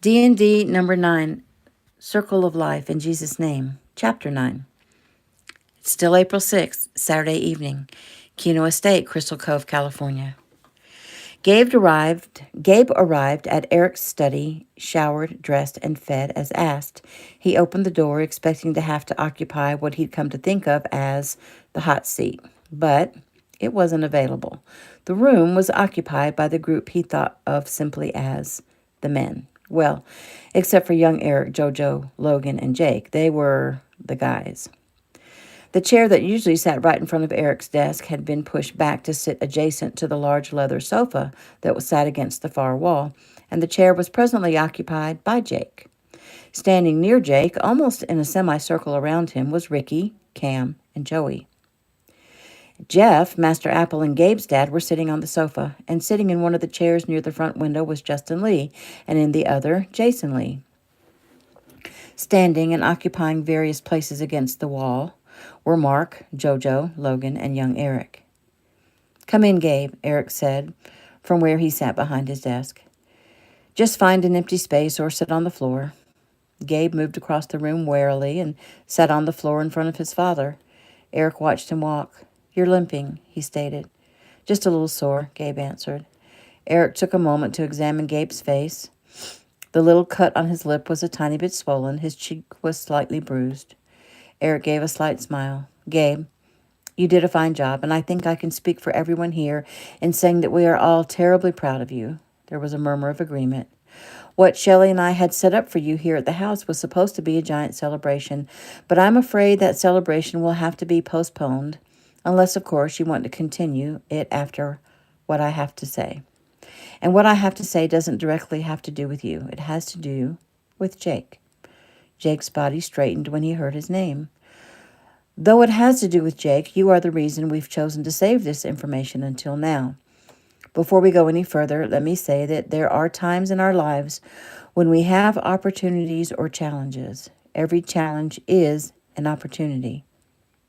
DND number 9, Circle of Life in Jesus' Name, Chapter 9. It's still April 6th, Saturday evening, Keno Estate, Crystal Cove, California. Gabe arrived at Eric's study, showered, dressed, and fed as asked. He opened the door, expecting to have to occupy what he'd come to think of as the hot seat. But it wasn't available. The room was occupied by the group he thought of simply as the men. Well, except for young Eric, Jojo, Logan, and Jake. They were the guys. The chair that usually sat right in front of Eric's desk had been pushed back to sit adjacent to the large leather sofa that was sat against the far wall, and the chair was presently occupied by Jake. Standing near Jake, almost in a semicircle around him, was Ricky, Cam, and Joey. Jeff, Master Apple, and Gabe's dad were sitting on the sofa, and sitting in one of the chairs near the front window was Justin Lee, and in the other, Jason Lee. Standing and occupying various places against the wall were Mark, Jojo, Logan, and young Eric. "Come in, Gabe," Eric said from where he sat behind his desk. "Just find an empty space or sit on the floor." Gabe moved across the room warily and sat on the floor in front of his father. Eric watched him walk. "You're limping," he stated. "Just a little sore," Gabe answered. Eric took a moment to examine Gabe's face. The little cut on his lip was a tiny bit swollen. His cheek was slightly bruised. Eric gave a slight smile. "Gabe, you did a fine job, and I think I can speak for everyone here in saying that we are all terribly proud of you." There was a murmur of agreement. "What Shelley and I had set up for you here at the house was supposed to be a giant celebration, but I'm afraid that celebration will have to be postponed, unless, of course, you want to continue it after what I have to say. And what I have to say doesn't directly have to do with you. It has to do with Jake." Jake's body straightened when he heard his name. "Though it has to do with Jake, you are the reason we've chosen to save this information until now. Before we go any further, let me say that there are times in our lives when we have opportunities or challenges. Every challenge is an opportunity."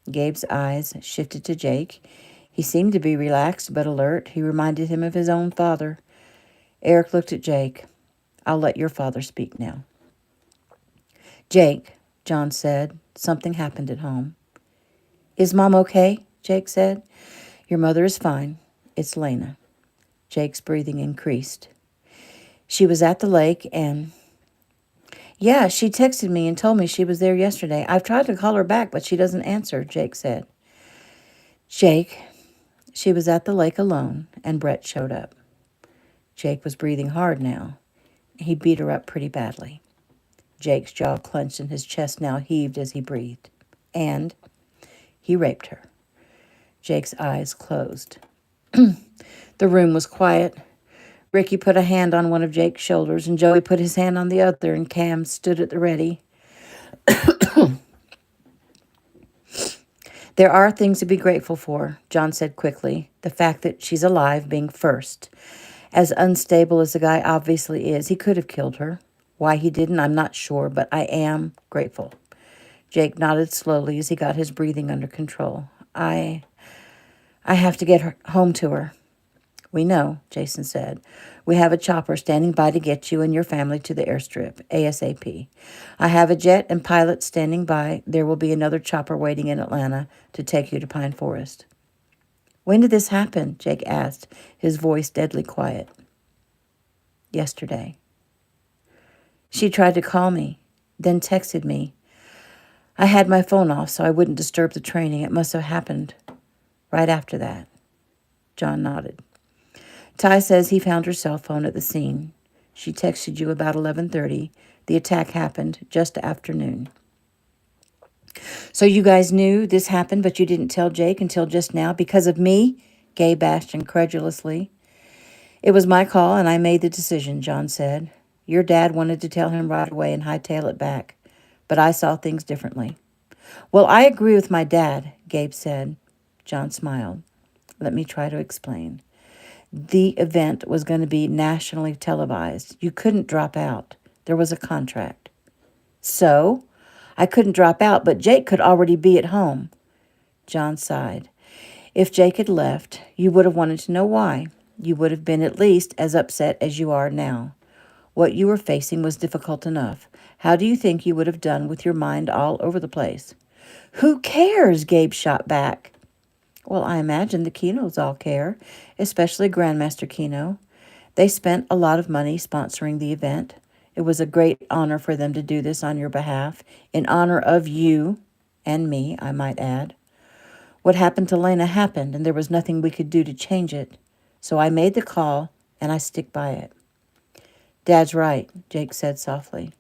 Gabe's eyes shifted to Jake. He seemed to be relaxed but alert. He reminded him of his own father. Eric looked at Jake. "I'll let your father speak now." "Jake," John said, "something happened at home." "Is Mom okay?" Jake said. "Your mother is fine. It's Lena." Jake's breathing increased. "She was at the lake and—" "Yeah, she texted me and told me she was there yesterday. I've tried to call her back, but she doesn't answer," Jake said. "Jake, she was at the lake alone, and Brett showed up." Jake was breathing hard now. He beat her up pretty badly. Jake's jaw clenched and his chest now heaved as he breathed. "And he raped her." Jake's eyes closed. The room was quiet. Ricky put a hand on one of Jake's shoulders, and Joey put his hand on the other, and Cam stood at the ready. "There are things to be grateful for," John said quickly. "The fact that she's alive being first. As unstable as the guy obviously is, he could have killed her. Why he didn't, I'm not sure, but I am grateful." Jake nodded slowly as he got his breathing under control. I have to get her home to her." "We know," Jason said. "We have a chopper standing by to get you and your family to the airstrip, ASAP. I have a jet and pilot standing by. There will be another chopper waiting in Atlanta to take you to Pine Forest." "When did this happen?" Jake asked, his voice deadly quiet. "Yesterday. She tried to call me, then texted me. I had my phone off so I wouldn't disturb the training. It must have happened right after that." John nodded. "Ty says he found her cell phone at the scene. She texted you about 11:30. The attack happened just after noon." "So you guys knew this happened, but you didn't tell Jake until just now because of me?" Gabe asked incredulously. "It was my call, and I made the decision," John said. "Your dad wanted to tell him right away and hightail it back, but I saw things differently." "Well, I agree with my dad," Gabe said. John smiled. "Let me try to explain. The event was going to be nationally televised. You couldn't drop out. There was a contract." "So? I couldn't drop out, but Jake could already be at home." John sighed. "If Jake had left, you would have wanted to know why. You would have been at least as upset as you are now. What you were facing was difficult enough. How do you think you would have done with your mind all over the place? Who cares? Gabe shot back. Well, I imagine the Kenos all care, especially Grandmaster Keno. They spent a lot of money sponsoring the event. It was a great honor for them to do this on your behalf, in honor of you and me, I might add. What happened to Lena happened, and there was nothing we could do to change it. So I made the call, and I stick by it. Dad's right, Jake said softly.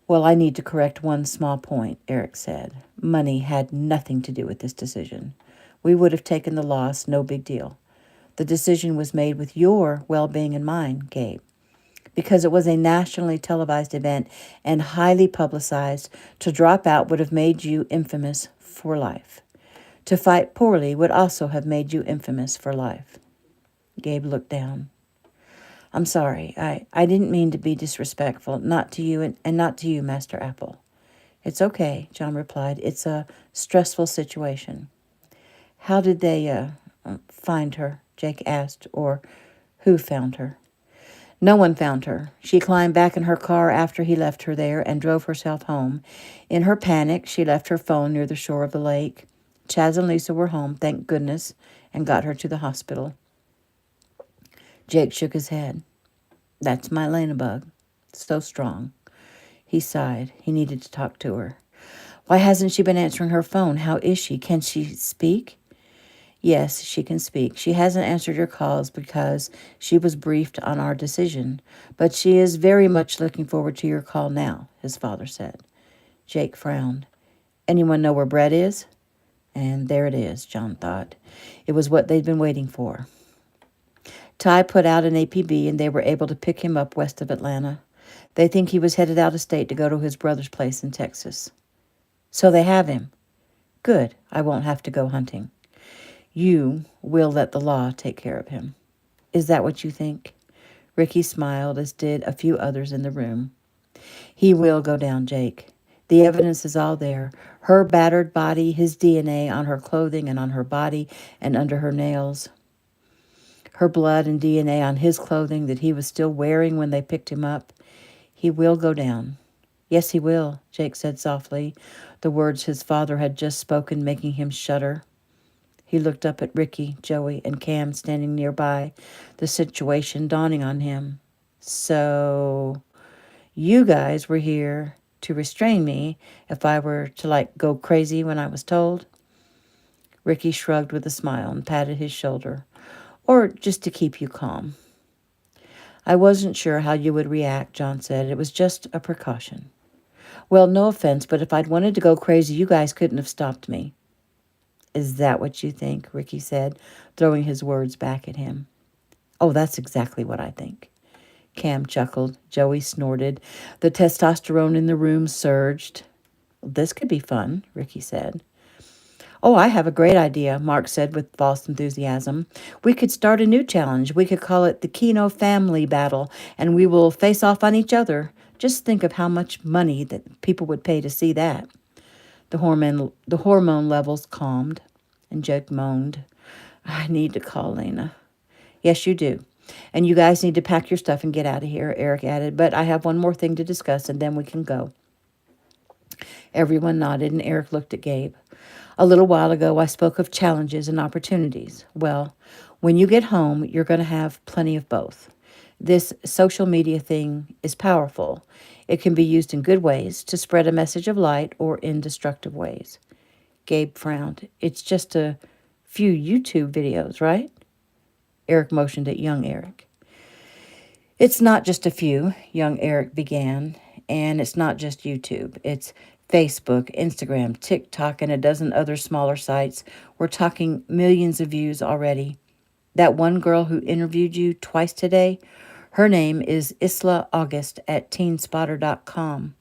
Well, I need to correct one small point, Eric said. Money had nothing to do with this decision. We would have taken the loss, no big deal. The decision was made with your well-being in mind, Gabe. Because it was a nationally televised event and highly publicized, to drop out would have made you infamous for life. To fight poorly would also have made you infamous for life. Gabe looked down. I'm sorry. I didn't mean to be disrespectful, not to you and not to you, Master Apple. It's okay, John replied. It's a stressful situation. How did they find her? Jake asked, or who found her? No one found her. She climbed back in her car after he left her there and drove herself home. In her panic, she left her phone near the shore of the lake. Chaz and Lisa were home, thank goodness, and got her to the hospital. Jake shook his head. That's my Lena bug. So strong. He sighed. He needed to talk to her. Why hasn't she been answering her phone? How is she? Can she speak? Yes, she can speak. She hasn't answered your calls because she was briefed on our decision, but she is very much looking forward to your call now, his father said. Jake frowned. Anyone know where Brett is? And there it is, John thought. It was what they'd been waiting for. Ty put out an APB and they were able to pick him up west of Atlanta. They think he was headed out of state to go to his brother's place in Texas. So they have him. Good. I won't have to go hunting. You will let the law take care of him. Is that what you think? Ricky smiled, as did a few others in the room. He will go down, Jake. The evidence is all there. Her battered body, his DNA on her clothing and on her body and under her nails. Her blood and DNA on his clothing that he was still wearing when they picked him up. He will go down. Yes, he will, Jake said softly, the words his father had just spoken making him shudder. He looked up at Ricky, Joey, and Cam standing nearby, the situation dawning on him. So, you guys were here to restrain me if I were to, go crazy when I was told? Ricky shrugged with a smile and patted his shoulder. Or just to keep you calm. I wasn't sure how you would react, John said. It was just a precaution. Well, no offense, but if I'd wanted to go crazy, you guys couldn't have stopped me. Is that what you think? Ricky said, throwing his words back at him. Oh, that's exactly what I think. Cam chuckled. Joey snorted. The testosterone in the room surged. This could be fun, Ricky said. Oh, I have a great idea, Mark said with false enthusiasm. We could start a new challenge. We could call it the Keno Family Battle, and we will face off on each other. Just think of how much money that people would pay to see that. The hormone levels calmed, and Jake moaned. I need to call Lena. Yes, you do. And you guys need to pack your stuff and get out of here, Eric added. But I have one more thing to discuss, and then we can go. Everyone nodded, and Eric looked at Gabe. A little while ago, I spoke of challenges and opportunities. Well, when you get home, you're going to have plenty of both. This social media thing is powerful. It can be used in good ways to spread a message of light or in destructive ways. Gabe frowned. It's just a few YouTube videos, right? Eric motioned at young Eric. It's not just a few, young Eric began, and it's not just YouTube. It's Facebook, Instagram, TikTok, and a dozen other smaller sites. We're talking millions of views already. That one girl who interviewed you twice today, her name is Isla August at teenspotter.com.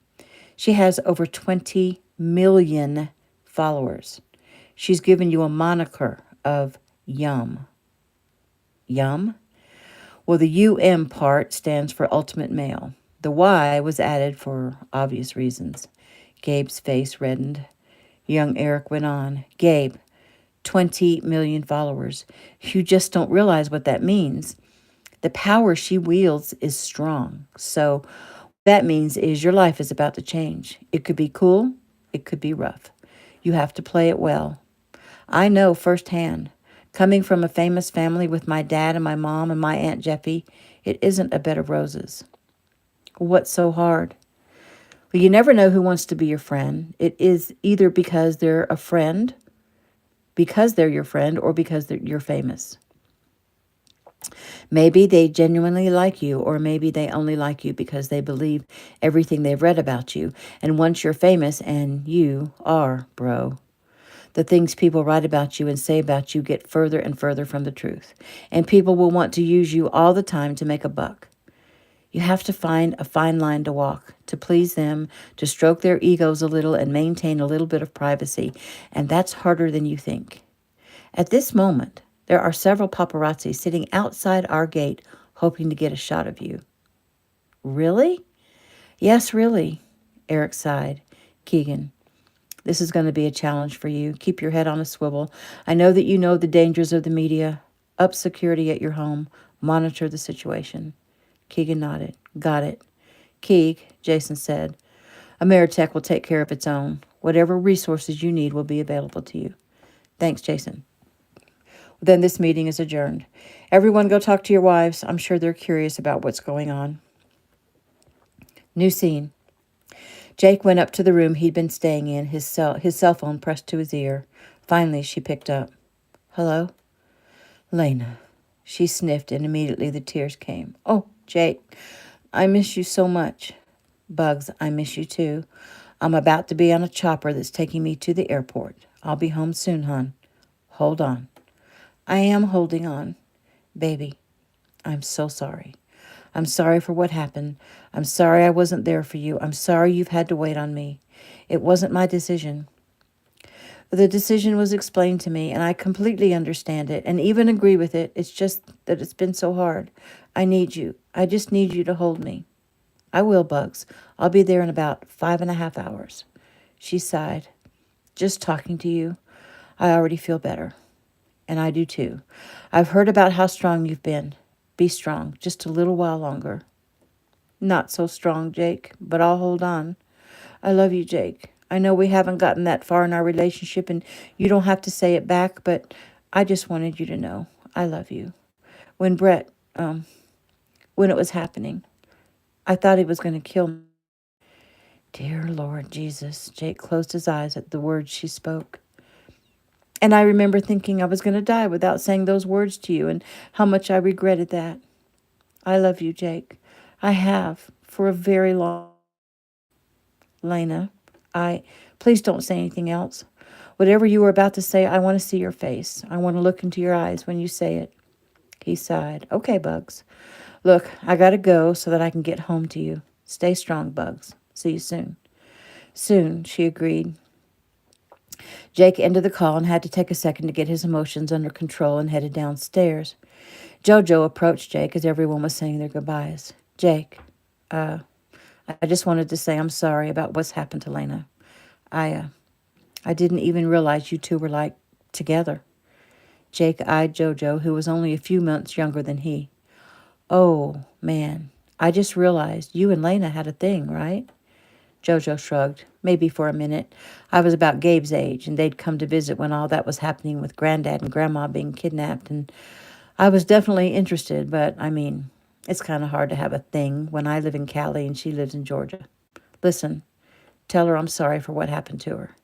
She has over 20 million followers. She's given you a moniker of Yum. Yum? Well, the UM part stands for ultimate male. The Y was added for obvious reasons. Gabe's face reddened. Young Eric went on. Gabe, 20 million followers. You just don't realize what that means. The power she wields is strong. So that means is your life is about to change. It could be cool, it could be rough. You have to play it well. I know firsthand. Coming from a famous family with my dad and my mom and my Aunt Jeffy, it isn't a bed of roses. What's so hard? Well, you never know who wants to be your friend. It is either because they're a friend, because they're your friend, or because you're famous. Maybe they genuinely like you, or maybe they only like you because they believe everything they've read about you. And once you're famous, and you are, bro, the things people write about you and say about you get further and further from the truth. And people will want to use you all the time to make a buck. You have to find a fine line to walk, to please them, to stroke their egos a little and maintain a little bit of privacy. And that's harder than you think. At this moment, there are several paparazzi sitting outside our gate hoping to get a shot of you. Really? Yes, really, Eric sighed. Keegan, this is going to be a challenge for you. Keep your head on a swivel. I know that you know the dangers of the media. Up security at your home. Monitor the situation. Keegan nodded. Got it. Keeg, Jason said, Ameritech will take care of its own. Whatever resources you need will be available to you. Thanks, Jason. Then this meeting is adjourned. Everyone go talk to your wives. I'm sure they're curious about what's going on. New scene. Jake went up to the room he'd been staying in, his cell phone pressed to his ear. Finally, she picked up. Hello? Lena. She sniffed, and immediately the tears came. Oh, Jake, I miss you so much. Bugs, I miss you too. I'm about to be on a chopper that's taking me to the airport. I'll be home soon, hon. Hold on. I am holding on. Baby, I'm so sorry. I'm sorry for what happened. I'm sorry I wasn't there for you. I'm sorry you've had to wait on me. It wasn't my decision. The decision was explained to me, and I completely understand it and even agree with it. It's just that it's been so hard. I need you. I just need you to hold me. I will, Bugs. I'll be there in about 5.5 hours. She sighed. Just talking to you, I already feel better. And I do too. I've heard about how strong you've been. Be strong, just a little while longer. Not so strong, Jake, but I'll hold on. I love you, Jake. I know we haven't gotten that far in our relationship, and you don't have to say it back, but I just wanted you to know I love you. When when it was happening, I thought he was going to kill me. Dear Lord Jesus, Jake closed his eyes at the words she spoke. And I remember thinking I was going to die without saying those words to you, and how much I regretted that. I love you, Jake. I have, for a very long... Lena, please don't say anything else. Whatever you were about to say, I want to see your face. I want to look into your eyes when you say it. He sighed. Okay, Bugs. Look, I gotta go so that I can get home to you. Stay strong, Bugs. See you soon. Soon, she agreed. Jake ended the call and had to take a second to get his emotions under control and headed downstairs. Jojo approached Jake as everyone was saying their goodbyes. Jake, I just wanted to say I'm sorry about what's happened to Lena. I didn't even realize you two were together. Jake eyed Jojo, who was only a few months younger than he. Oh, man, I just realized you and Lena had a thing, right? Jojo shrugged. Maybe for a minute. I was about Gabe's age, and they'd come to visit when all that was happening with Granddad and Grandma being kidnapped, and I was definitely interested, but, it's kind of hard to have a thing when I live in Cali and she lives in Georgia. Listen, tell her I'm sorry for what happened to her.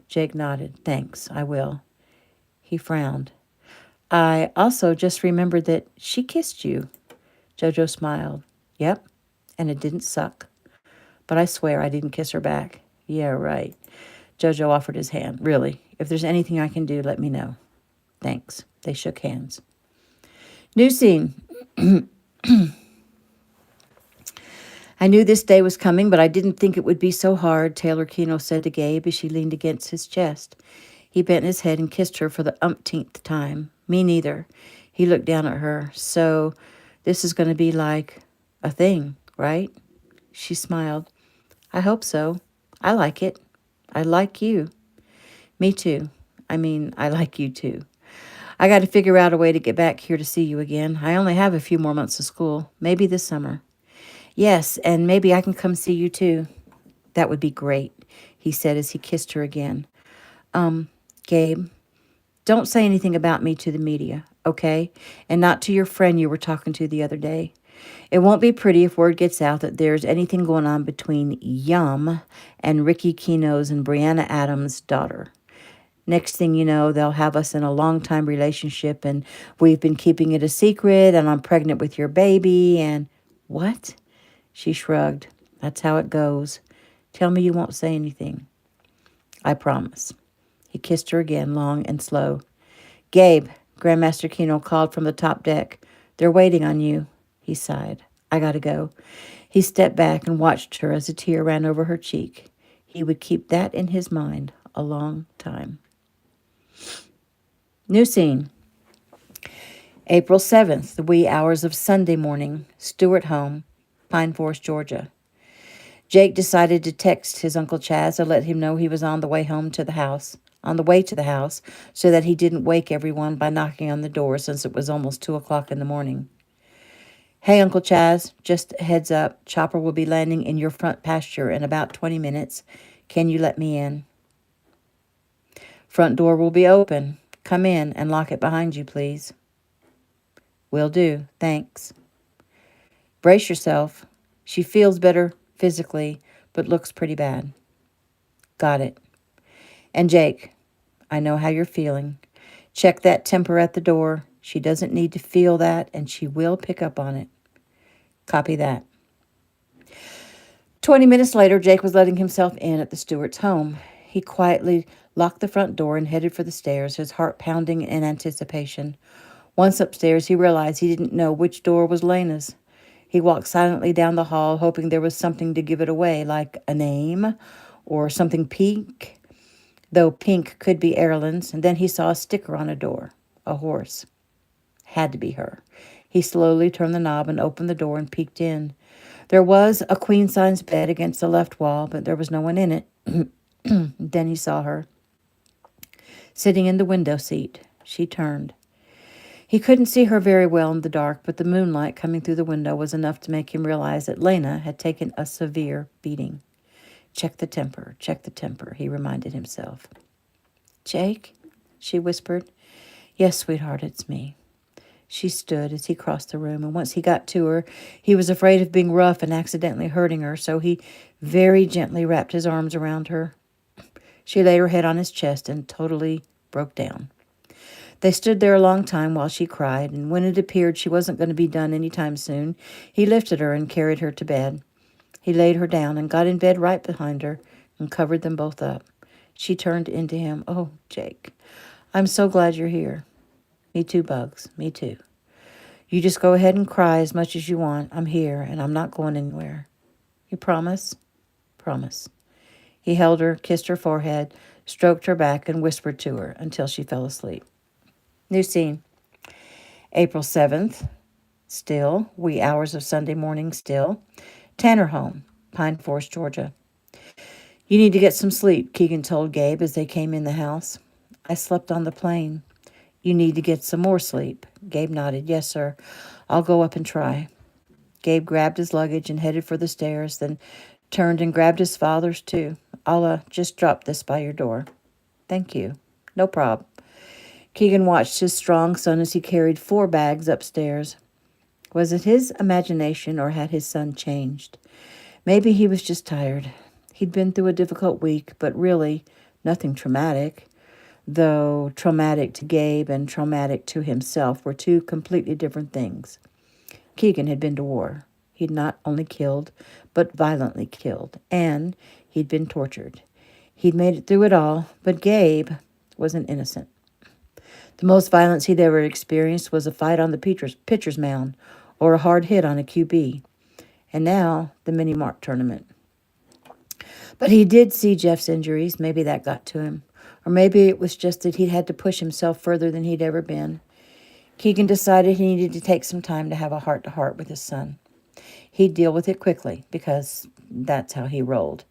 Jake nodded. Thanks, I will. He frowned. I also just remembered that she kissed you. Jojo smiled. Yep, and it didn't suck. But I swear I didn't kiss her back. Yeah, right. Jojo offered his hand. Really, if there's anything I can do, let me know. Thanks. They shook hands. New scene. I knew this day was coming, but I didn't think it would be so hard, Taylor Keno said to Gabe as she leaned against his chest. He bent his head and kissed her for the umpteenth time. Me neither. He looked down at her. So, this is going to be like a thing, right? She smiled. I hope so. I like it. I like you. Me too. I like you too. I got to figure out a way to get back here to see you again. I only have a few more months of school, maybe this summer. Yes, and maybe I can come see you too. That would be great, he said as he kissed her again. Gabe, don't say anything about me to the media, okay? And not to your friend you were talking to the other day. It won't be pretty if word gets out that there's anything going on between Yum and Ricky Keno's and Brianna Adams' daughter. Next thing you know, they'll have us in a long-time relationship, and we've been keeping it a secret, and I'm pregnant with your baby, and... What? She shrugged. That's how it goes. Tell me you won't say anything. I promise. He kissed her again, long and slow. Gabe, Grandmaster Keno called from the top deck. They're waiting on you. He sighed. I gotta go. He stepped back and watched her as a tear ran over her cheek. He would keep that in his mind a long time. New scene. April 7th, the wee hours of Sunday morning. Stewart home, Pine Forest, Georgia. Jake decided to text his Uncle Chaz to let him know he was on the way to the house, so that he didn't wake everyone by knocking on the door since it was almost 2 o'clock in the morning. Hey, Uncle Chaz, just a heads up, Chopper will be landing in your front pasture in about 20 minutes. Can you let me in? Front door will be open. Come in and lock it behind you, please. Will do, thanks. Brace yourself. She feels better physically, but looks pretty bad. Got it. And Jake, I know how you're feeling. Check that temper at the door. She doesn't need to feel that, and she will pick up on it. Copy that. 20 minutes later, Jake was letting himself in at the Stewart's home. He quietly locked the front door and headed for the stairs, his heart pounding in anticipation. Once upstairs, he realized he didn't know which door was Lena's. He walked silently down the hall, hoping there was something to give it away, like a name or something pink, though pink could be Erlen's. And then he saw a sticker on a door, a horse. Had to be her. He slowly turned the knob and opened the door and peeked in. There was a queen-size bed against the left wall, but there was no one in it. Then he saw her, sitting in the window seat. She turned. He couldn't see her very well in the dark, but the moonlight coming through the window was enough to make him realize that Lena had taken a severe beating. Check the temper, he reminded himself. Jake, she whispered. Yes, sweetheart, it's me. She stood as he crossed the room, and once he got to her, he was afraid of being rough and accidentally hurting her, so he very gently wrapped his arms around her. She laid her head on his chest and totally broke down. They stood there a long time while she cried, and when it appeared she wasn't going to be done any time soon, he lifted her and carried her to bed. He laid her down and got in bed right behind her and covered them both up. She turned into him. Oh, Jake, I'm so glad you're here. Me too, Bugs. Me too. You just go ahead and cry as much as you want. I'm here, and I'm not going anywhere. You promise? Promise. He held her, kissed her forehead, stroked her back, and whispered to her until she fell asleep. New scene. April 7th. Still. Wee hours of Sunday morning still. Tanner home. Pine Forest, Georgia. You need to get some sleep, Keegan told Gabe as they came in the house. I slept on the plane. You need to get some more sleep. Gabe nodded. Yes, sir. I'll go up and try. Gabe grabbed his luggage and headed for the stairs, then turned and grabbed his father's too. I'll just drop this by your door. Thank you. No prob. Keegan watched his strong son as he carried 4 bags upstairs. Was it his imagination or had his son changed? Maybe he was just tired. He'd been through a difficult week, but really nothing traumatic. Though traumatic to Gabe and traumatic to himself were 2 completely different things. Keegan had been to war. He'd not only killed, but violently killed, and he'd been tortured. He'd made it through it all, but Gabe was an innocent. The most violence he'd ever experienced was a fight on the pitcher's mound or a hard hit on a QB. And now, the mini-mark tournament. But he did see Jeff's injuries. Maybe that got to him. Or maybe it was just that he'd had to push himself further than he'd ever been. Keegan decided he needed to take some time to have a heart-to-heart with his son. He'd deal with it quickly, because that's how he rolled.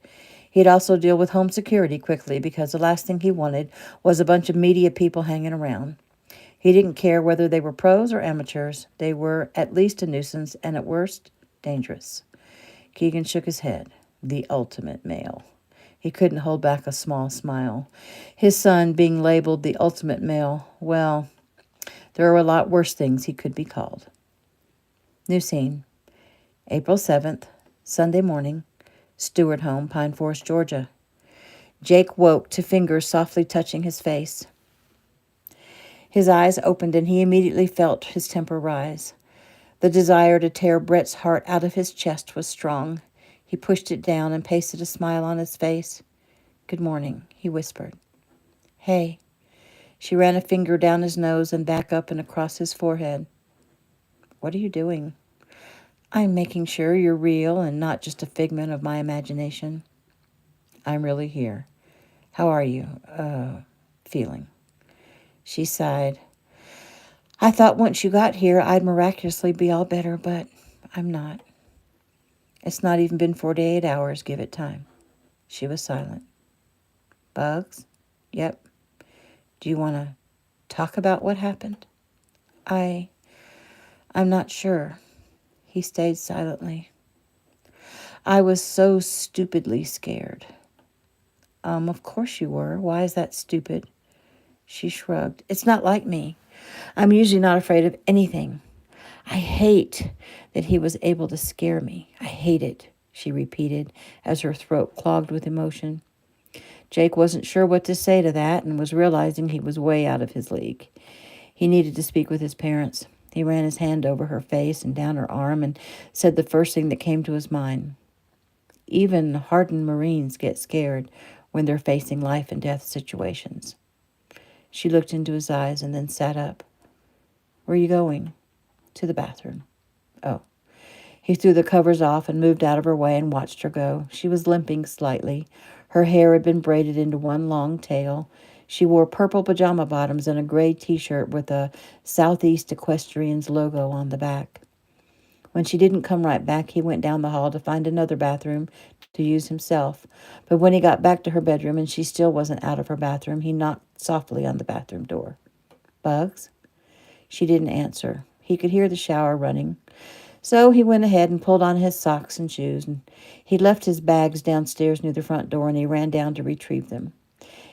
He'd also deal with home security quickly, because the last thing he wanted was a bunch of media people hanging around. He didn't care whether they were pros or amateurs. They were at least a nuisance and at worst, dangerous. Keegan shook his head. The ultimate male. He couldn't hold back a small smile. His son being labeled the ultimate male, well, there were a lot worse things he could be called. New scene. April 7th, Sunday morning, Stewart home, Pine Forest, Georgia. Jake woke to fingers softly touching his face. His eyes opened and he immediately felt his temper rise. The desire to tear Brett's heart out of his chest was strong. He pushed it down and pasted a smile on his face. Good morning, he whispered. Hey. She ran a finger down his nose and back up and across his forehead. What are you doing? I'm making sure you're real and not just a figment of my imagination. I'm really here. How are you, feeling? She sighed. I thought once you got here I'd miraculously be all better, but I'm not. It's not even been 48 hours. Give it time. She was silent. Bugs? Yep. Do you want to talk about what happened? I'm not sure. He stayed silently. I was so stupidly scared. Of course you were. Why is that stupid? She shrugged. It's not like me. I'm usually not afraid of anything. I hate that he was able to scare me. I hate it, she repeated as her throat clogged with emotion. Jake wasn't sure what to say to that and was realizing he was way out of his league. He needed to speak with his parents. He ran his hand over her face and down her arm and said the first thing that came to his mind. Even hardened Marines get scared when they're facing life and death situations. She looked into his eyes and then sat up. Where are you going? To the bathroom. Oh. He threw the covers off and moved out of her way and watched her go. She was limping slightly. Her hair had been braided into one long tail. She wore purple pajama bottoms and a gray T-shirt with a Southeast Equestrians logo on the back. When she didn't come right back, he went down the hall to find another bathroom to use himself. But when he got back to her bedroom and she still wasn't out of her bathroom, he knocked softly on the bathroom door. Bugs? She didn't answer. He could hear the shower running. So he went ahead and pulled on his socks and shoes, and he left his bags downstairs near the front door, and he ran down to retrieve them.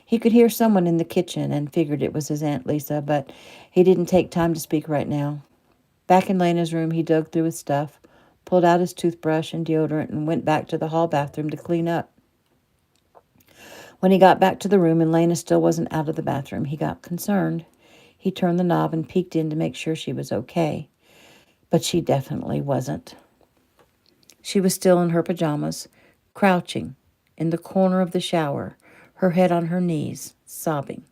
He could hear someone in the kitchen and figured it was his Aunt Lisa, but he didn't take time to speak right now. Back in Lena's room, he dug through his stuff, pulled out his toothbrush and deodorant, and went back to the hall bathroom to clean up. When he got back to the room and Lena still wasn't out of the bathroom, he got concerned. He turned the knob and peeked in to make sure she was okay. But she definitely wasn't. She was still in her pajamas, crouching in the corner of the shower, her head on her knees, sobbing.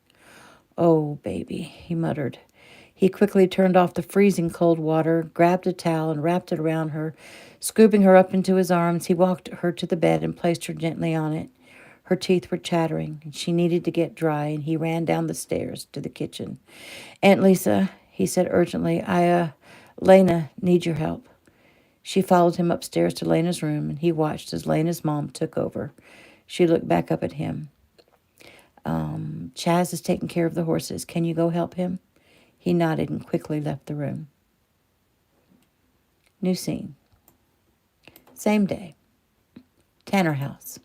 Oh, baby, he muttered. He quickly turned off the freezing cold water, grabbed a towel and wrapped it around her. Scooping her up into his arms, he walked her to the bed and placed her gently on it. Her teeth were chattering, and she needed to get dry, and he ran down the stairs to the kitchen. Aunt Lisa, he said urgently, Lena needs your help. She followed him upstairs to Lena's room, and he watched as Lena's mom took over. She looked back up at him. Chaz is taking care of the horses. Can you go help him? He nodded and quickly left the room. New scene. Same day. Tanner house.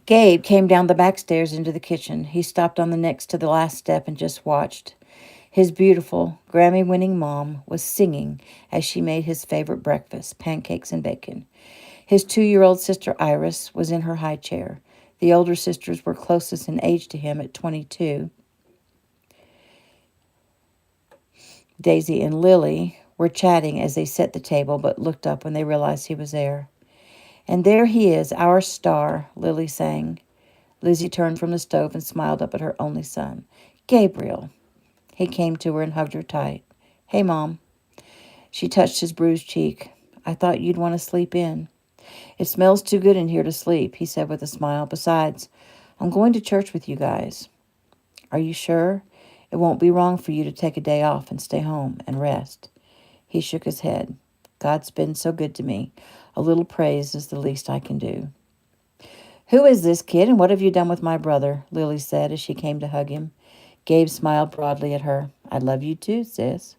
Gabe came down the back stairs into the kitchen. He stopped on the next to the last step and just watched. His beautiful, Grammy-winning mom was singing as she made his favorite breakfast, pancakes and bacon. His 2-year-old sister Iris was in her high chair. The older sisters were closest in age to him at 22. Daisy and Lily were chatting as they set the table, but looked up when they realized he was there. And there he is, our star, Lily sang. Lizzie turned from the stove and smiled up at her only son. Gabriel. He came to her and hugged her tight. Hey, Mom. She touched his bruised cheek. I thought you'd want to sleep in. It smells too good in here to sleep, he said with a smile. Besides, I'm going to church with you guys. Are you sure? It won't be wrong for you to take a day off and stay home and rest. He shook his head. God's been so good to me. A little praise is the least I can do. Who is this kid and what have you done with my brother? Lily said as she came to hug him. Gabe smiled broadly at her. I love you too, sis.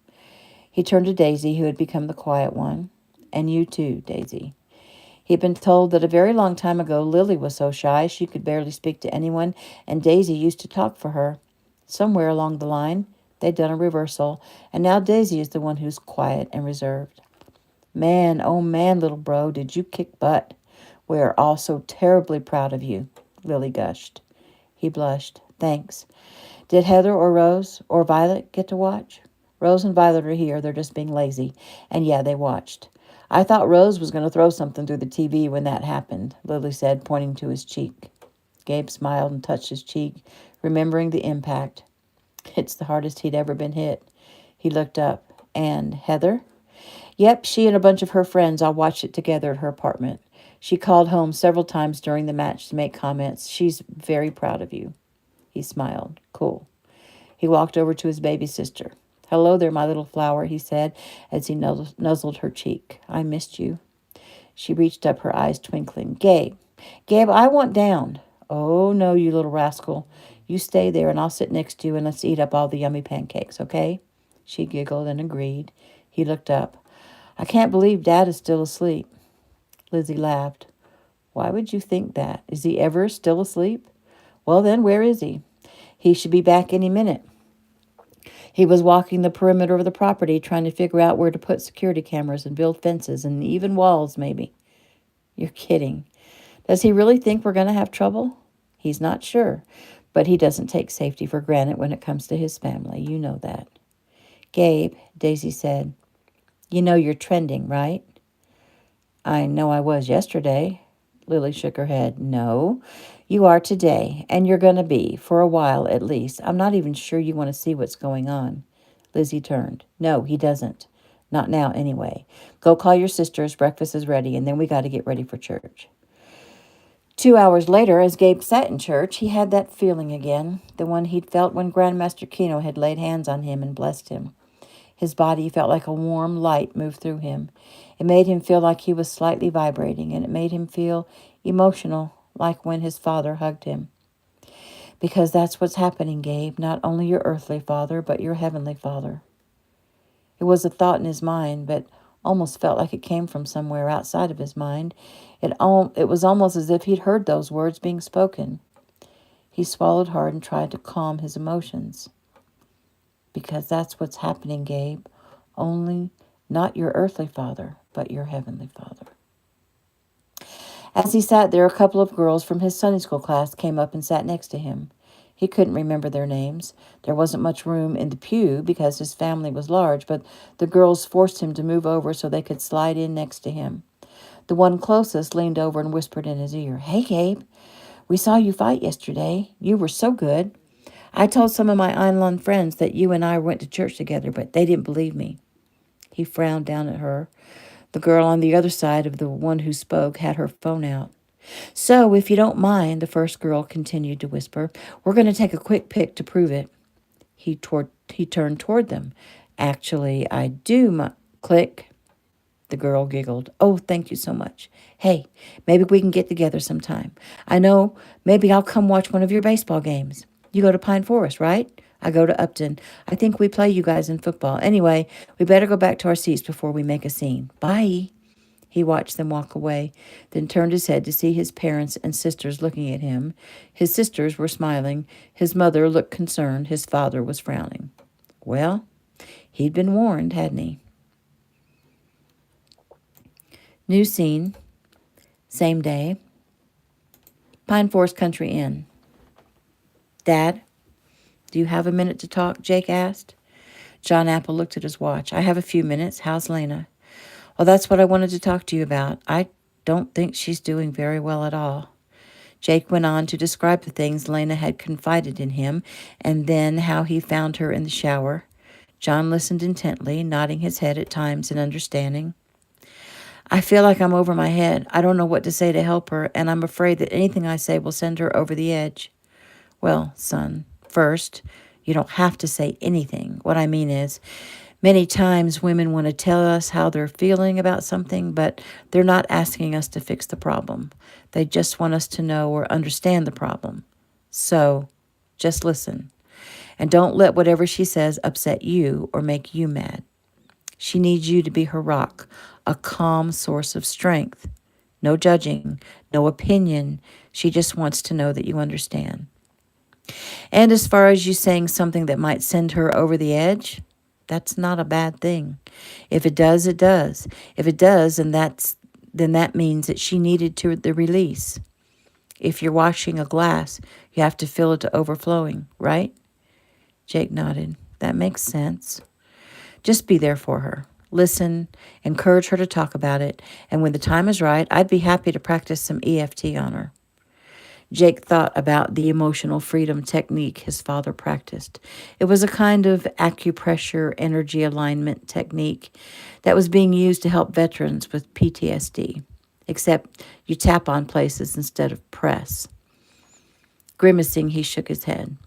He turned to Daisy, who had become the quiet one. And you too, Daisy. He'd been told that a very long time ago Lily was so shy she could barely speak to anyone, and Daisy used to talk for her. Somewhere along the line, they'd done a reversal, and now Daisy is the one who's quiet and reserved. Man, oh man, little bro, did you kick butt. We are all so terribly proud of you, Lily gushed. He blushed. Thanks. Did Heather or Rose or Violet get to watch? Rose and Violet are here. They're just being lazy. And yeah, they watched. I thought Rose was going to throw something through the TV when that happened, Lily said, pointing to his cheek. Gabe smiled and touched his cheek, remembering the impact. It's the hardest he'd ever been hit. He looked up. And Heather? Yep, she and a bunch of her friends all watched it together at her apartment. She called home several times during the match to make comments. She's very proud of you. He smiled. Cool. He walked over to his baby sister. Hello there, my little flower, he said as he nuzzled her cheek. I missed you. She reached up, her eyes twinkling. Gabe, I want down. Oh, no, you little rascal. You stay there and I'll sit next to you and let's eat up all the yummy pancakes, okay? She giggled and agreed. He looked up. I can't believe Dad is still asleep. Lizzie laughed. Why would you think that? Is he ever still asleep? Well, then, where is he? He should be back any minute. He was walking the perimeter of the property, trying to figure out where to put security cameras and build fences and even walls, maybe. You're kidding. Does he really think we're going to have trouble? He's not sure, but he doesn't take safety for granted when it comes to his family. You know that. Gabe, Daisy said, you know you're trending, right? I know I was yesterday. Lily shook her head. No, you are today, and you're going to be, for a while at least. I'm not even sure you want to see what's going on. Lizzie turned. No, he doesn't. Not now, anyway. Go call your sisters. Breakfast is ready, and then we got to get ready for church. 2 hours later, as Gabe sat in church, he had that feeling again, the one he'd felt when Grandmaster Keno had laid hands on him and blessed him. His body felt like a warm light moved through him. It made him feel like he was slightly vibrating, and it made him feel emotional, like when his father hugged him. Because that's what's happening, Gabe, not only your earthly father, but your heavenly Father. It was a thought in his mind, but almost felt like it came from somewhere outside of his mind. It was almost as if he'd heard those words being spoken. He swallowed hard and tried to calm his emotions. Because that's what's happening, Gabe. Only not your earthly father, but your heavenly Father. As he sat there, a couple of girls from his Sunday school class came up and sat next to him. He couldn't remember their names. There wasn't much room in the pew because his family was large, but the girls forced him to move over so they could slide in next to him. The one closest leaned over and whispered in his ear, Hey, Gabe, we saw you fight yesterday. You were so good. I told some of my Einlon friends that you and I went to church together, but they didn't believe me. He frowned down at her. The girl on the other side of the one who spoke had her phone out. So, if you don't mind, the first girl continued to whisper, we're going to take a quick pic to prove it. He turned toward them. Actually, I do, click. The girl giggled. Oh, thank you so much. Hey, maybe we can get together sometime. I know, maybe I'll come watch one of your baseball games. You go to Pine Forest, right? I go to Upton. I think we play you guys in football. Anyway, we better go back to our seats before we make a scene. Bye. He watched them walk away, then turned his head to see his parents and sisters looking at him. His sisters were smiling. His mother looked concerned. His father was frowning. Well, he'd been warned, hadn't he? New scene. Same day. Pine Forest Country Inn. Dad, do you have a minute to talk? Jake asked. John Apple looked at his watch. I have a few minutes. How's Lena? Well, that's what I wanted to talk to you about. I don't think she's doing very well at all. Jake went on to describe the things Lena had confided in him, and then how he found her in the shower. John listened intently, nodding his head at times in understanding. I feel like I'm over my head. I don't know what to say to help her, and I'm afraid that anything I say will send her over the edge. Well, son, first, you don't have to say anything. What I mean is, many times women want to tell us how they're feeling about something, but they're not asking us to fix the problem. They just want us to know or understand the problem. So, just listen. And don't let whatever she says upset you or make you mad. She needs you to be her rock, a calm source of strength. No judging, no opinion. She just wants to know that you understand. And as far as you saying something that might send her over the edge, that's not a bad thing. If it does, it does. If it does, then that means that she needed to the release. If you're washing a glass, you have to fill it to overflowing, right? Jake nodded. That makes sense. Just be there for her. Listen, encourage her to talk about it, and when the time is right, I'd be happy to practice some EFT on her. Jake thought about the emotional freedom technique his father practiced. It was a kind of acupressure energy alignment technique that was being used to help veterans with PTSD, except you tap on places instead of press. Grimacing, he shook his head.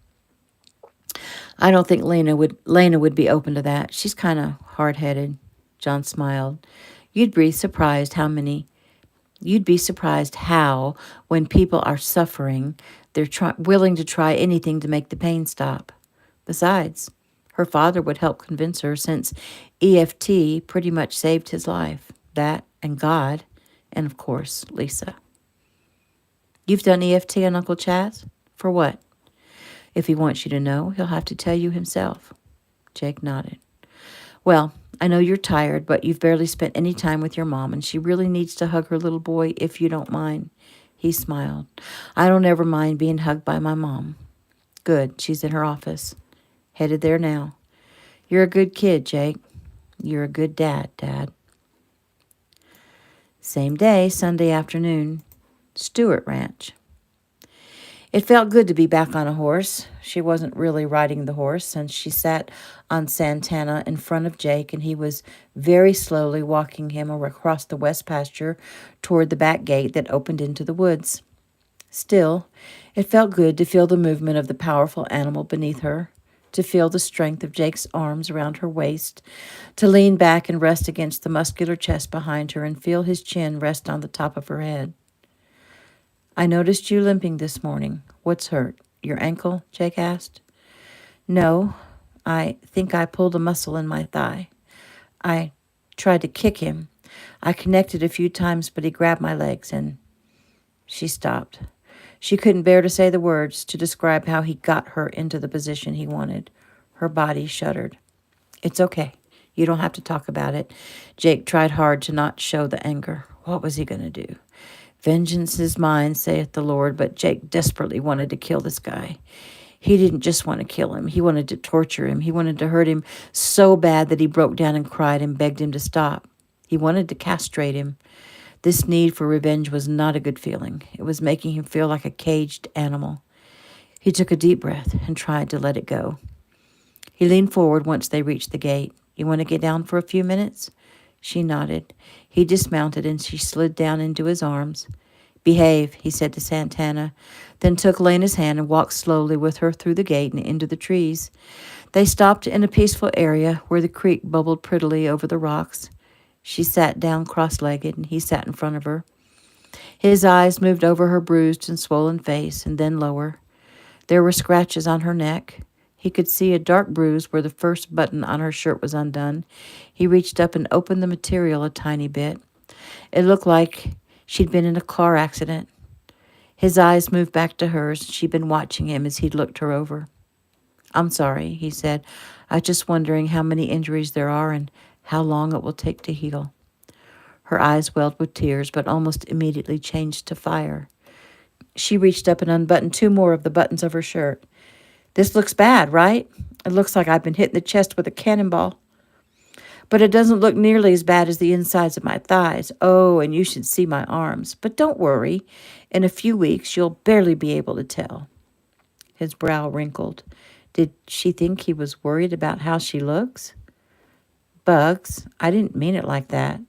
I don't think Lena would be open to that. She's kind of hard-headed. John smiled. You'd be surprised how many You'd be surprised how, when people are suffering, they're willing to try anything to make the pain stop. Besides, her father would help convince her since EFT pretty much saved his life. That and God, and of course, Lisa. You've done EFT on Uncle Chaz? For what? If he wants you to know, he'll have to tell you himself. Jake nodded. Well, I know you're tired, but you've barely spent any time with your mom, and she really needs to hug her little boy if you don't mind. He smiled. I don't ever mind being hugged by my mom. Good, she's in her office. Headed there now. You're a good kid, Jake. You're a good dad, Dad. Same day, Sunday afternoon, Stewart Ranch. It felt good to be back on a horse. She wasn't really riding the horse, since she sat on Santana in front of Jake, and he was very slowly walking him across the west pasture toward the back gate that opened into the woods. Still, it felt good to feel the movement of the powerful animal beneath her, to feel the strength of Jake's arms around her waist, to lean back and rest against the muscular chest behind her and feel his chin rest on the top of her head. I noticed you limping this morning. What's hurt? Your ankle? Jake asked. No, I think I pulled a muscle in my thigh. I tried to kick him. I connected a few times, but he grabbed my legs and... She stopped. She couldn't bear to say the words to describe how he got her into the position he wanted. Her body shuddered. It's okay. You don't have to talk about it. Jake tried hard to not show the anger. What was he going to do? Vengeance is mine, saith the Lord, but Jake desperately wanted to kill this guy. He didn't just want to kill him. He wanted to torture him. He wanted to hurt him so bad that he broke down and cried and begged him to stop. He wanted to castrate him. This need for revenge was not a good feeling. It was making him feel like a caged animal. He took a deep breath and tried to let it go. He leaned forward once they reached the gate. You want to get down for a few minutes? She nodded. He dismounted and she slid down into his arms. Behave, he said to Santana, then took Lena's hand and walked slowly with her through the gate and into the trees. They stopped in a peaceful area where the creek bubbled prettily over the rocks. She sat down cross-legged and he sat in front of her. His eyes moved over her bruised and swollen face and then lower. There were scratches on her neck. He could see a dark bruise where the first button on her shirt was undone. He reached up and opened the material a tiny bit. It looked like she'd been in a car accident. His eyes moved back to hers. She'd been watching him as he'd looked her over. I'm sorry, he said. I was just wondering how many injuries there are and how long it will take to heal. Her eyes welled with tears, but almost immediately changed to fire. She reached up and unbuttoned 2 more of the buttons of her shirt. This looks bad, right? It looks like I've been hit in the chest with a cannonball. But it doesn't look nearly as bad as the insides of my thighs. Oh, and you should see my arms. But don't worry. In a few weeks, you'll barely be able to tell. His brow wrinkled. Did she think he was worried about how she looks? Bugs, I didn't mean it like that.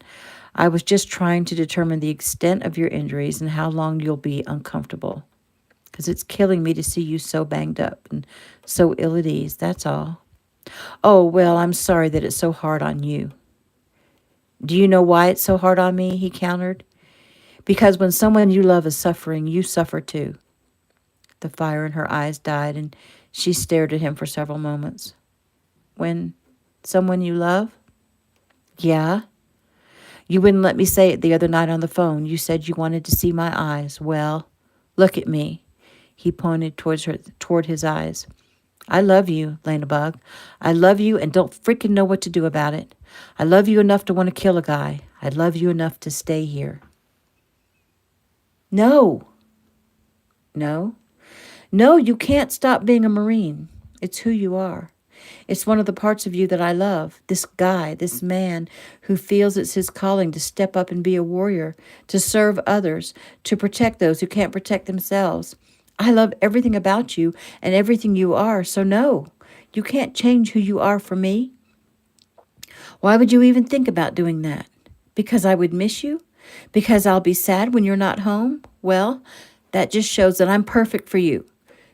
I was just trying to determine the extent of your injuries and how long you'll be uncomfortable. Because it's killing me to see you so banged up and so ill at ease, that's all. Oh, well, I'm sorry that it's so hard on you. Do you know why it's so hard on me? He countered. Because when someone you love is suffering, you suffer too. The fire in her eyes died, and She stared at him for several moments. When someone you love? Yeah. You wouldn't let me say it the other night on the phone. You said you wanted to see my eyes. Well, look at me. He pointed toward his eyes. I love you, Lena Bug. I love you and don't freaking know what to do about it. I love you enough to want to kill a guy. I love you enough to stay here. No. No. No, you can't stop being a Marine. It's who you are. It's one of the parts of you that I love. This guy, this man who feels it's his calling to step up and be a warrior, to serve others, to protect those who can't protect themselves. I love everything about you and everything you are, so no, you can't change who you are for me. Why would you even think about doing that? Because I would miss you? Because I'll be sad when you're not home? Well, that just shows that I'm perfect for you.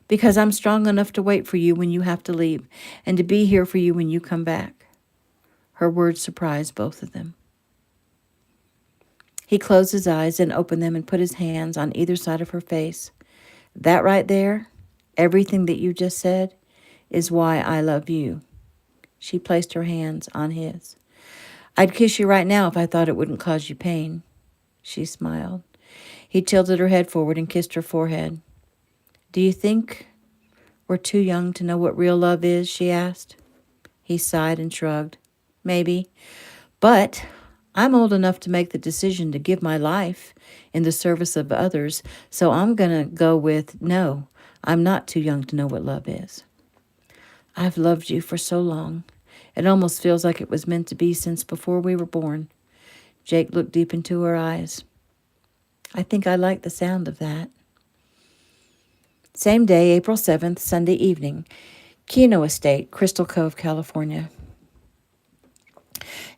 Because I'm strong enough to wait for you when you have to leave and to be here for you when you come back. Her words surprised both of them. He closed his eyes and opened them and put his hands on either side of her face. That right there, everything that you just said, is why I love you. She placed her hands on his. I'd kiss you right now if I thought it wouldn't cause you pain. She smiled. He tilted her head forward and kissed her forehead. Do you think we're too young to know what real love is? She asked. He sighed and shrugged. Maybe. But I'm old enough to make the decision to give my life in the service of others, so I'm going to go with no, I'm not too young to know what love is. I've loved you for so long. It almost feels like it was meant to be since before we were born. Jake looked deep into her eyes. I think I like the sound of that. Same day, April 7th, Sunday evening, Keno Estate, Crystal Cove, California.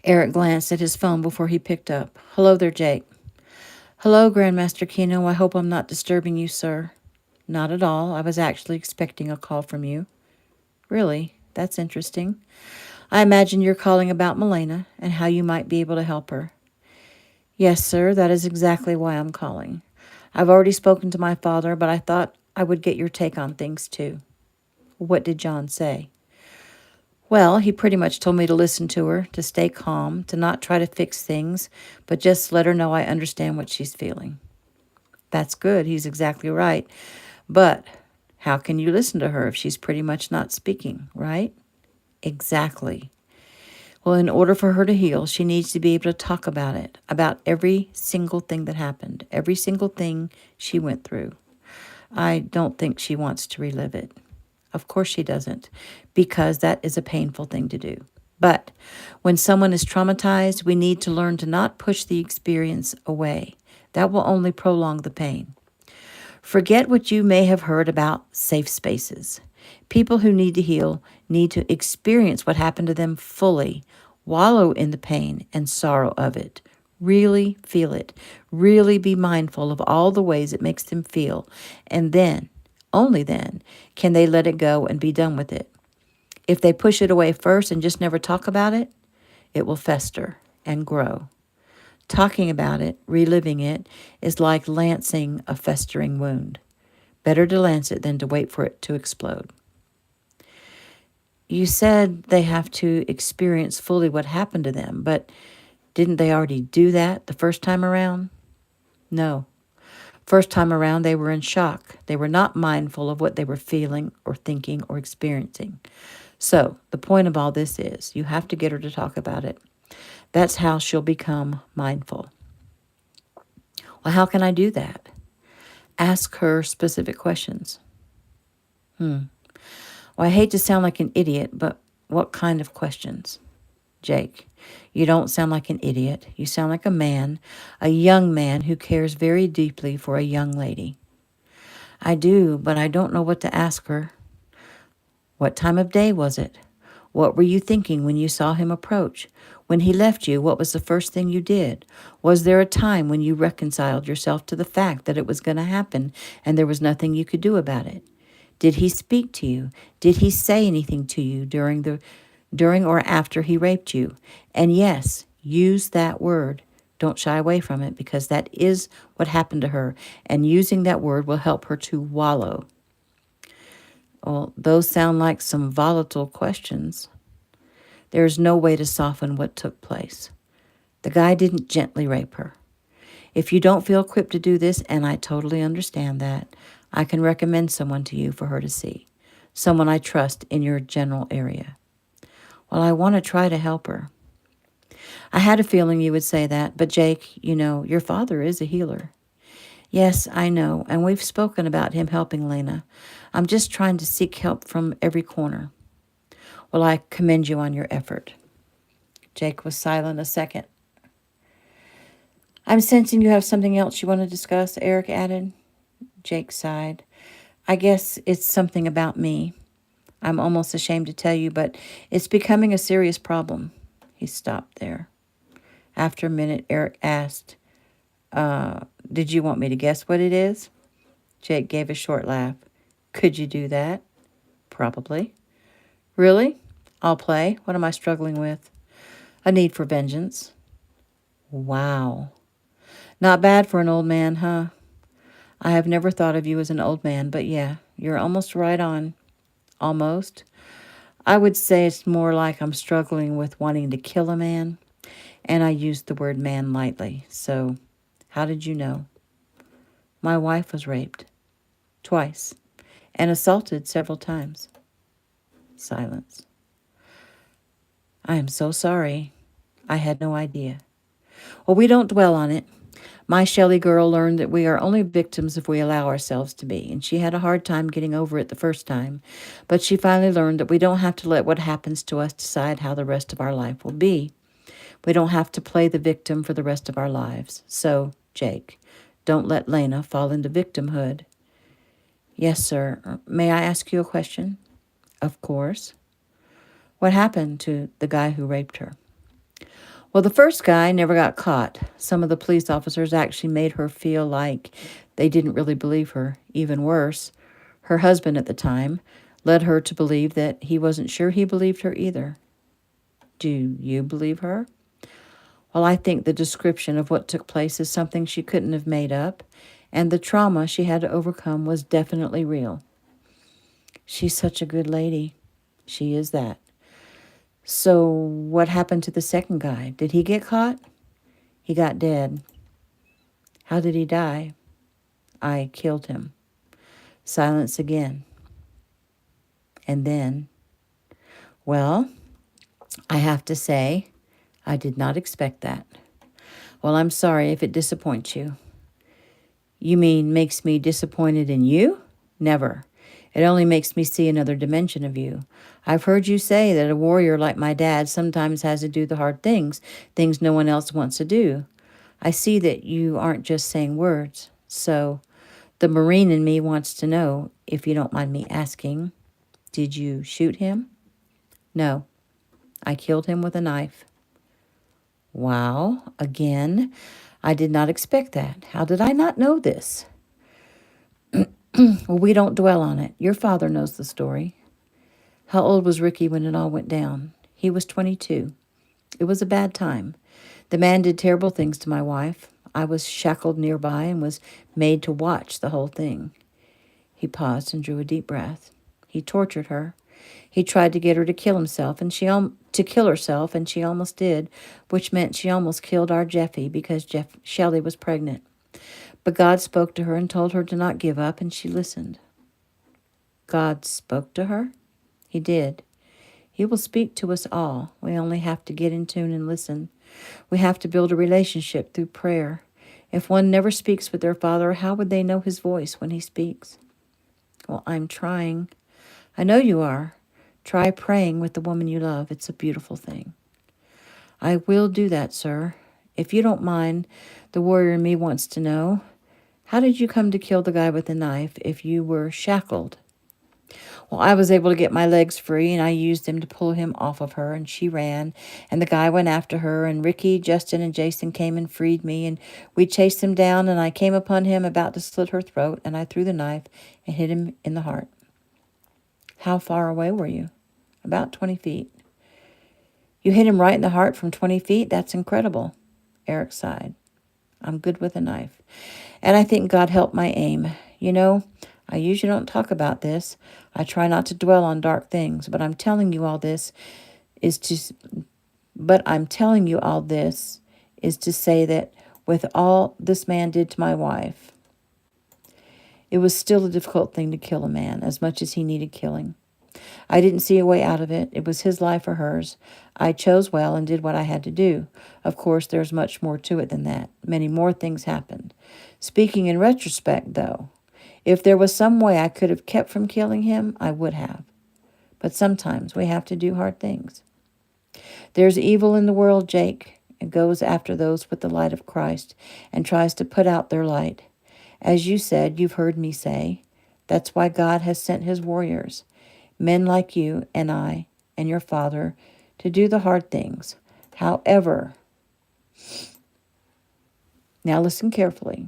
Eric glanced at his phone before he picked up. Hello there, Jake. Hello, Grandmaster Keno. I hope I'm not disturbing you, sir. Not at all. I was actually expecting a call from you. Really? That's interesting. I imagine you're calling about Milena and how you might be able to help her. Yes, sir. That is exactly why I'm calling. I've already spoken to my father, but I thought I would get your take on things, too. What did John say? Well, he pretty much told me to listen to her, to stay calm, to not try to fix things, but just let her know I understand what she's feeling. That's good. He's exactly right. But how can you listen to her if she's pretty much not speaking, right? Exactly. Well, in order for her to heal, she needs to be able to talk about it, about every single thing that happened, every single thing she went through. I don't think she wants to relive it. Of course she doesn't, because that is a painful thing to do. But when someone is traumatized, we need to learn to not push the experience away. That will only prolong the pain. Forget what you may have heard about safe spaces. People who need to heal need to experience what happened to them fully, wallow in the pain and sorrow of it. Really feel it. Really be mindful of all the ways it makes them feel. And then, only then, can they let it go and be done with it. If they push it away first and just never talk about it, it will fester and grow. Talking about it, reliving it, is like lancing a festering wound. Better to lance it than to wait for it to explode. You said they have to experience fully what happened to them, but didn't they already do that the first time around? No. First time around, they were in shock. They were not mindful of what they were feeling or thinking or experiencing. So the point of all this is you have to get her to talk about it. That's how she'll become mindful. Well, how can I do that? Ask her specific questions. Well, I hate to sound like an idiot, but what kind of questions? Jake, you don't sound like an idiot. You sound like a young man who cares very deeply for a young lady. I do, but I don't know what to ask her. What time of day was it? What were you thinking when you saw him approach? When he left you, what was the first thing you did? Was there a time when you reconciled yourself to the fact that it was going to happen and there was nothing you could do about it? Did he speak to you? Did he say anything to you during or after he raped you? And yes, use that word. Don't shy away from it because that is what happened to her, and using that word will help her to wallow. Well, those sound like some volatile questions. There is no way to soften what took place. The guy didn't gently rape her. If you don't feel equipped to do this, and I totally understand that, I can recommend someone to you for her to see. Someone I trust in your general area. Well, I want to try to help her. I had a feeling you would say that, but Jake, your father is a healer. Yes, I know, and we've spoken about him helping Lena. I'm just trying to seek help from every corner. Well, I commend you on your effort. Jake was silent a second. I'm sensing you have something else you want to discuss, Eric added. Jake sighed. I guess it's something about me. I'm almost ashamed to tell you, but it's becoming a serious problem. He stopped there. After a minute, Eric asked, did you want me to guess what it is? Jake gave a short laugh. Could you do that? Probably. Really? I'll play. What am I struggling with? A need for vengeance. Wow. Not bad for an old man, huh? I have never thought of you as an old man, but yeah, you're almost right on. Almost. I would say it's more like I'm struggling with wanting to kill a man, and I used the word man lightly. So, how did you know? My wife was raped. Twice. And assaulted several times. Silence. I am so sorry. I had no idea. Well, we don't dwell on it. My Shelley girl learned that we are only victims if we allow ourselves to be, and she had a hard time getting over it the first time. But she finally learned that we don't have to let what happens to us decide how the rest of our life will be. We don't have to play the victim for the rest of our lives. So, Jake, don't let Lena fall into victimhood. Yes, sir. May I ask you a question? Of course. What happened to the guy who raped her? Well, the first guy never got caught. Some of the police officers actually made her feel like they didn't really believe her. Even worse, her husband at the time led her to believe that he wasn't sure he believed her either. Do you believe her? Well, I think the description of what took place is something she couldn't have made up, and the trauma she had to overcome was definitely real. She's such a good lady. She is that. So what happened to the second guy? Did he get caught? He got dead. How did he die? I killed him. Silence again. And then, well, I have to say, I did not expect that. Well, I'm sorry if it disappoints you. You mean makes me disappointed in you? Never. It only makes me see another dimension of you. I've heard you say that a warrior like my dad sometimes has to do the hard things, things no one else wants to do. I see that you aren't just saying words. So, the Marine in me wants to know, if you don't mind me asking, did you shoot him? No. I killed him with a knife. Wow. Again, I did not expect that. How did I not know this? Well, we don't dwell on it. Your father knows the story. How old was Ricky when it all went down? He was 22. It was a bad time. The man did terrible things to my wife. I was shackled nearby and was made to watch the whole thing. He paused and drew a deep breath. He tortured her. He tried to get her to kill herself, and she almost did, which meant she almost killed our Jeffy because Shelley was pregnant. But God spoke to her and told her to not give up, and she listened. God spoke to her? He did. He will speak to us all. We only have to get in tune and listen. We have to build a relationship through prayer. If one never speaks with their Father, how would they know His voice when He speaks? Well, I'm trying. I know you are. Try praying with the woman you love. It's a beautiful thing. I will do that, sir. If you don't mind, the warrior in me wants to know, how did you come to kill the guy with the knife if you were shackled? Well, I was able to get my legs free, and I used them to pull him off of her, and she ran, and the guy went after her, and Ricky, Justin, and Jason came and freed me, and we chased him down, and I came upon him about to slit her throat, and I threw the knife and hit him in the heart. How far away were you? About 20 feet. You hit him right in the heart from 20 feet? That's incredible. Eric sighed. I'm good with a knife. And I think God helped my aim. You know, I usually don't talk about this. I try not to dwell on dark things, but I'm telling you all this is to say that with all this man did to my wife, it was still a difficult thing to kill a man as much as he needed killing. I didn't see a way out of it. It was his life or hers. I chose well and did what I had to do. Of course, there's much more to it than that. Many more things happened. Speaking in retrospect, though, if there was some way I could have kept from killing him, I would have. But sometimes we have to do hard things. There's evil in the world, Jake. It goes after those with the light of Christ and tries to put out their light. As you said, you've heard me say, that's why God has sent his warriors, men like you and I and your father, to do the hard things. However, now listen carefully.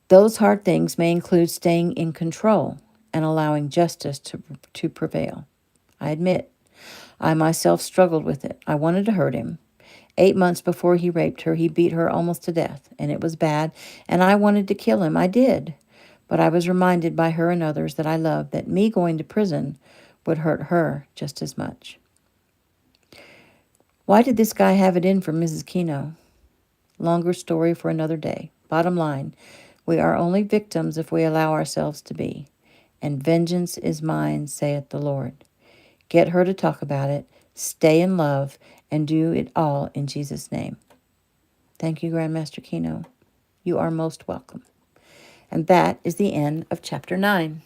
Those hard things may include staying in control and allowing justice to prevail. I admit, I myself struggled with it. I wanted to hurt him. 8 months before he raped her, he beat her almost to death, and it was bad, and I wanted to kill him. I did. But I was reminded by her and others that I loved that me going to prison would hurt her just as much. Why did this guy have it in for Mrs. Keno? Longer story for another day. Bottom line, we are only victims if we allow ourselves to be. And vengeance is mine, saith the Lord. Get her to talk about it, stay in love, and do it all in Jesus' name. Thank you, Grandmaster Keno. You are most welcome. And that is the end of chapter 9.